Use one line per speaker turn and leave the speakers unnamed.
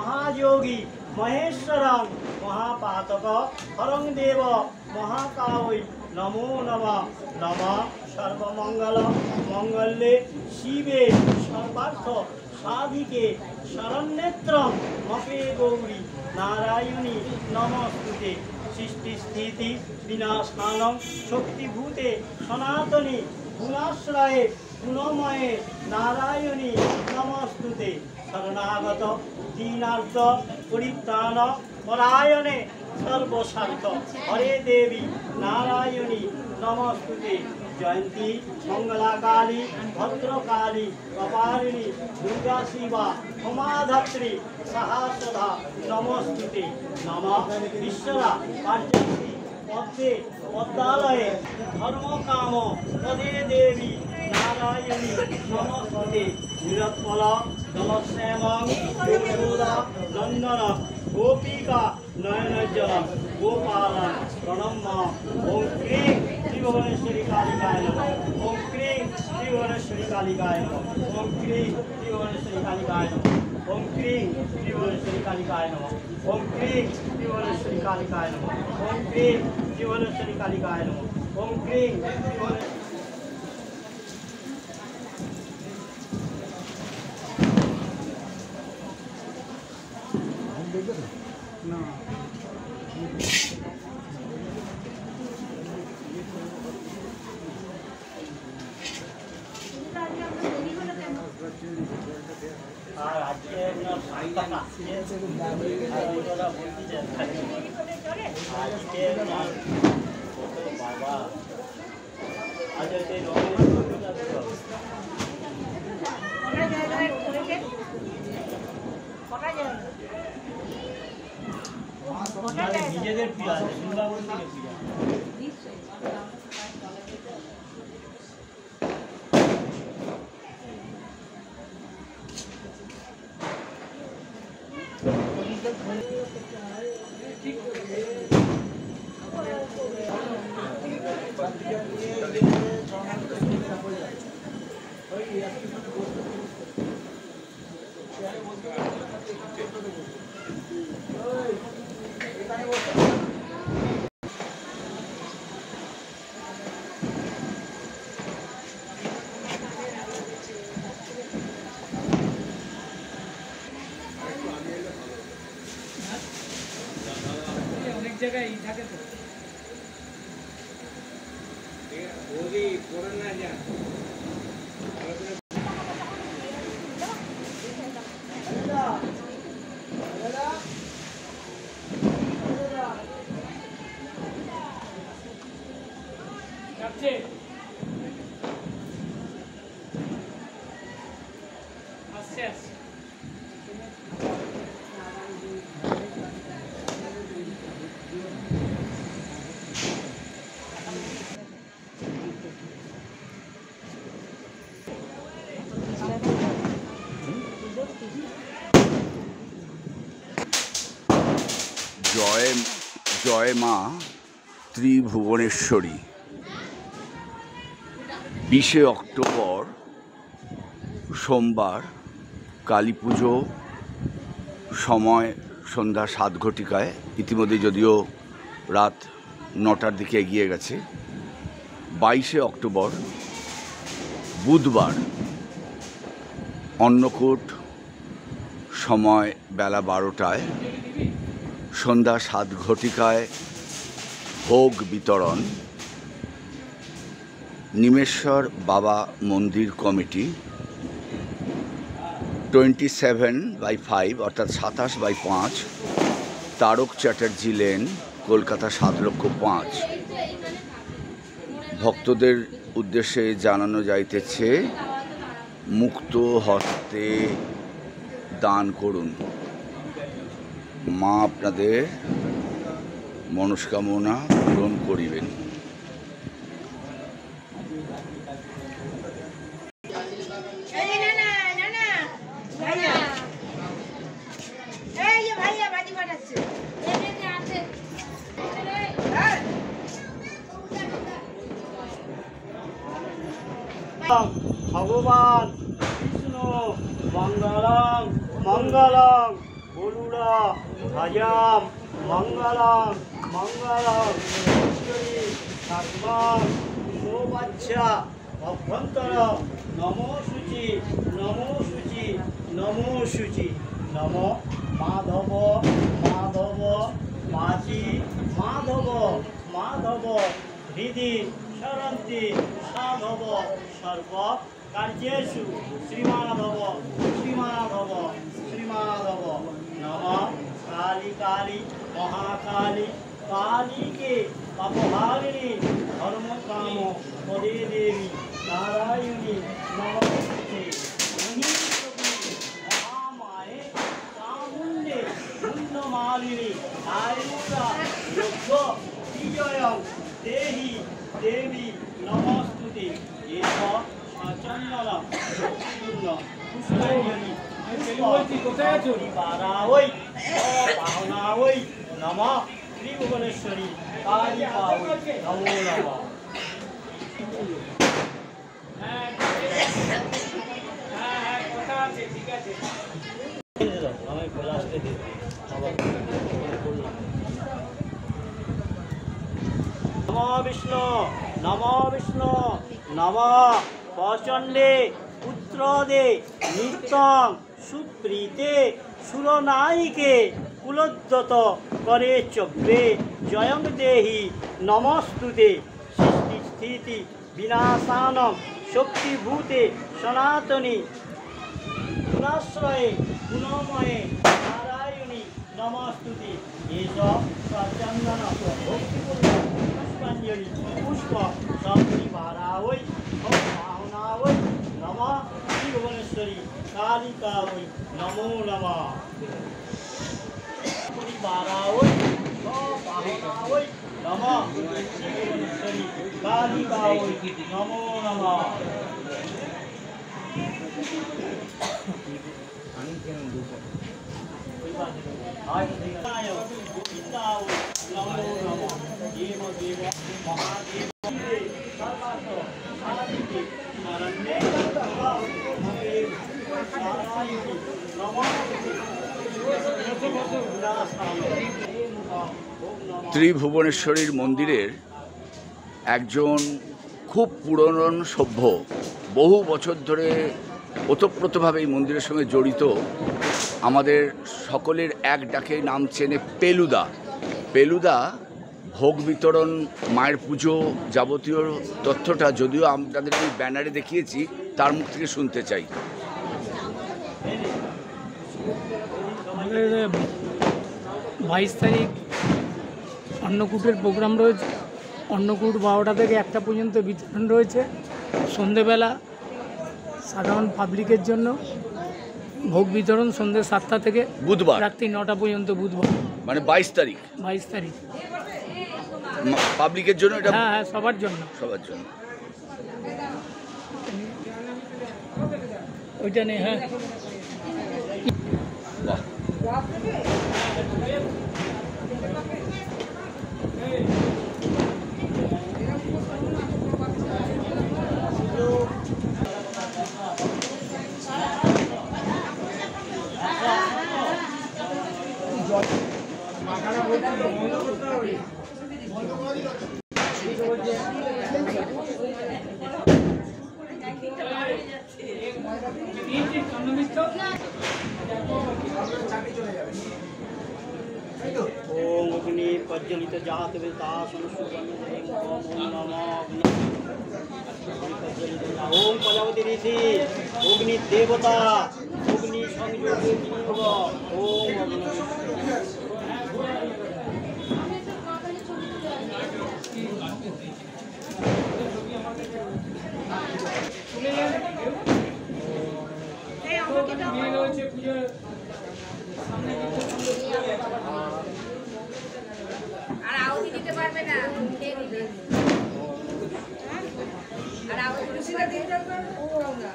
महायोगी महेश्वरं महापातक हरं देव महाकावै नमो नमः। नमः सर्वमंगल मंगल्ये शिवे सर्वार्थ साधिके शरण्येत्रं मपे गौरी नारायणी नमस्तुते। सृष्टि स्थिति विनाशानं शक्तिभूते सनातनी गुणाश्रये गुणमये नारायणी नमस्तुते। शरणागत दीनार्थ परित्राण परायणे सर्वस्वार्थ हरे देवी नारायणी नमस्तुते। जयंती मंगलाकाली भद्रकाली कपालिनी दुर्गा शिवा उमाधत्री सहस्रधा नमस्तुते। नमः ईश्वरा पार्यसी पद्मे पद्मालये धर्मकाम पदे देवी नारायणी नमस्ते। निरत्फल दलश्यामं यशोदा नंदन गोपिका नयनजल गोपालन प्रणम्य ओं क्रीं त्रिभुवनेश्वरी कालिकाय नमः। ओं क्रीं त्रिभुवनेश्वरी कालिकाय नमः। ओं क्रीं त्रिभुवनेश्वरी कालिकाय नमः। ओं क्रीं त्रिभुवनेश्वरी कालिकाय नमः। ओं क्रीं त्रिभुवनेश्वरी कालिकाय नमः। ओं क्रीं त्रिभुवनेश्वरी कालिकाय नमः। ओं क्रीं त्रिभुवनेश्वरी No. নিজেদের পূজা সুন্দরবন থেকে পূজা जगह থাকে তো ওদি পড়ে না যা যাচ্ছে আসছে আসছে
জয় মা ত্রিভুবনেশ্বরী। 20 অক্টোবর সোমবার কালী পুজো, সময় সন্ধ্যা 7 ঘটিকায়। ইতিমধ্যে যদিও রাত 9টার দিকে এগিয়ে গেছে। 22 অক্টোবর বুধবার অন্নকূট, সময় বেলা 12টায়, সন্ধ্যা 7 ঘটিকায় ভোগ বিতরণ। নিমেশ্বর বাবা মন্দির কমিটি 27/5 অর্থাৎ 27/5 তারক চ্যাটার্জি লেন, কলকাতা 7,05,000। ভক্তদের উদ্দেশ্যে জানানো যাইতেছে মুক্ত হস্তে দান করুন। মা আপনাদের মনস্কামনা পূরণ করিবেন।
भगवान विष्णु मंगलम मंगलम
গরুড়া ধ্বজাম মঙ্গলম মঙ্গলম সর্বম সৌবাচ্ছা অভ্যন্তর নমো শুচি নমো শুচি নমো শুচি নম মাধব মাধব মাঝি মাধব মাধব হৃদি সরন্তি সাধব সর্ব কার্যেষু শ্রীমাধব শ্রীমাধব শ্রীমাধব নম কালী কালী মহাকালী কালীকে পাপহারিণী ধর্মকাম পদে দেবী নারায়ণী নমস্তে মহামায়ে চামুণ্ডে মুন্ডমালিনী আয়ুরা যোগ্য বিজয়ং দেহি দেবী নমস্তুতে এষ সচন্দনম ভক্তিপূর্ণ পুষ্পাঞ্জলি পারাওই পাহনাওই নম ত্রিভুবনেশ্বরী কালী পাওই নমো নমঃ। নমো বিষ্ণু নমো বিষ্ণু নম প্রচণ্ডে পুত্রদে নিত্যং সুপ্রীতে সুরনায়িকে কুলোদ্যত করে চব্বে জয়ং দেহি নমস্তুতে সৃষ্টি স্থিতি বিনাশানম শক্তিভূতে সনাতনী গুণাশ্রয়ে গুণময়ে নারায়ণী নমস্তুতে এষ সচন্দন ভক্তিপূর্ণ পুষ্পাঞ্জলি পুষ্প সপরিবারাওই ভাবনাওই নম শ্রীভুবনেশ্বরী কালিকাওই নমো নমঃ। পরিবারাওই ভাবনাওই নম শ্রীভুবনেশ্বরী কালিকাওই নমো নমঃ।
ত্রিভুবনেশ্বরীর মন্দিরের একজন খুব পুরনো সভ্য, বহু বছর ধরে ওতপ্রোতভাবে এই মন্দিরের সঙ্গে জড়িত, আমাদের সকলের এক ডাকে নাম চেনে পেলুদা। পেলুদা ভোগ বিতরণ, মায়ের পুজো, যাবতীয় তথ্যটা যদিও আপনাদের আমি ব্যানারে দেখিয়েছি, তার মুখ থেকে শুনতে চাই।
22 তারিখ অন্নকূটের প্রোগ্রাম রয়েছে। অন্নকূট 12টা থেকে 1টা পর্যন্ত বিতরণ রয়েছে। সন্ধেবেলা সাধারণ পাবলিকের জন্য ভোগ বিতরণ সন্ধ্যে 7টা থেকে
বুধবার
রাত্রি 9টা পর্যন্ত, বুধবার
মানে 22 তারিখ।
22 তারিখ
পাবলিকের জন্য এটা?
হ্যাঁ হ্যাঁ, সবার জন্য,
সবার জন্য।
ওইটা নেই। হ্যাঁ,
ओम अग्नि प्रज्वलित जात वेतासन ओम प्रजापति ऋषि अग्नि देवता अग्नि संयोग जीव ओम अग्नि
আর আওয়াজ দিতে পারবে না, খেয়ে দিবে। আর আওয়াজ দিতে পারবে না।